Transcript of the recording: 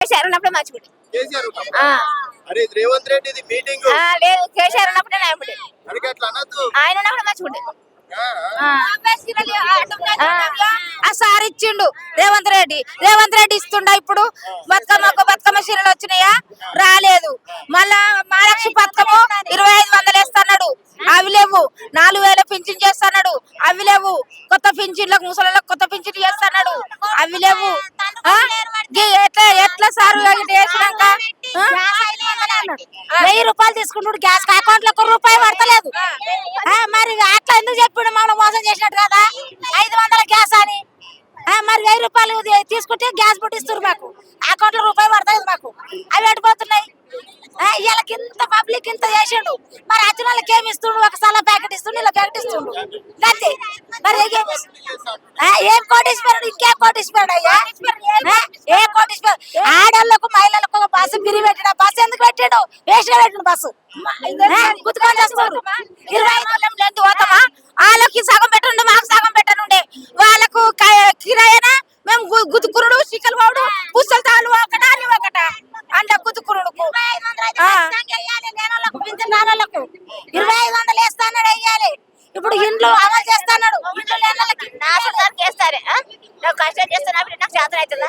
కేసీఆర్ ఉన్నప్పుడు మంచిగుండే. కేసీఆర్ ఉన్నప్పుడు. ఆ, అరే ఇది రేవంత్ రెడ్డి ఇది మీటింగ్ ఆ, లేదు కేసీఆర్ ఉన్నప్పుడే నాయకుడే. అడిగి అట్లా అనొద్దు. ఆయన ఉన్నప్పుడు మంచిగుండే. ఆ, ఆ. ఆ సార్ ఇచ్చిండు రేవంత్ రెడ్డి ఇస్తుండ ఇప్పుడు బతుకమ్మ చీరలు వచ్చినాయా రాలేదు. మళ్ళా మహాలక్ష్మి పథకము 2500 వేస్తున్నాడు, అవి లేవు. 4000 పింఛన్ చేస్తున్నాడు, అవి లేవు. కొత్త పింఛన్లకు ముసలిలకు కొత్త పింఛన్ చేస్తున్నాడు, అవి లేవు. ఎట్లా సార్ వేసినాక 1000 రూపాయలు తీసుకుంటాడు గ్యాస్ అకౌంట్ లో 1 రూపాయి పడతలేదు. మరి అట్లా ఎందుకు చెప్పిండు మమ్మల్ని మోసం చేసినట్టు కదా. 500 గ్యాస్ అని మరి 1000 రూపాయలు తీసుకుంటే గ్యాస్ పుట్టిస్తారు మాకు, అకౌంట్ లో రూపాయి పడతలేదు మాకు. అవి ఎడిపోతున్నాయి. వీళ్ళకి ఇంత పబ్లిక్ ఇంత చేసిండు, మరి వచ్చిన వాళ్ళకి ఏమి ఇస్తుండు? ఒక సల ప్యాకెట్ ఇస్తుండు, ఇలా ప్యాకెట్ ఇస్తుండు అంతే. మరి ఏం కోటీశ్వరుడు, ఇంకేం కోటీశ్వరుడు అయ్యా? ఏ కోటీశ్వరుడు? ఆడవాళ్ళకు మహిళలకు బస్సు బిరి పెట్టిన బస్సు ఎందుకు పెట్టాడు? వేసిన పెట్టిన బస్సు గుర్తుకొని చేస్తారు. 25 లెంత్ పోతామా? వాళ్ళకి సగం పెట్టండు, మాకు సగం పెట్టనుండే. వాళ్ళకు కిరాయనా మేము గుతుకురుడు చిక్కలు పోడు పుస్తలు తాళ్ళు ఒకట అని ఒకట అంటే గుతుకురుడుకు 2500 వేస్తాడు వెయ్యాలి. ఇప్పుడు ఇండ్లు అమలు చేస్తాడు. ఇండ్లు లేని వాళ్ళకి నాకు వేస్తారే నాకు కష్టం చేస్తున్నా నాకు చేతన అవుతుందా?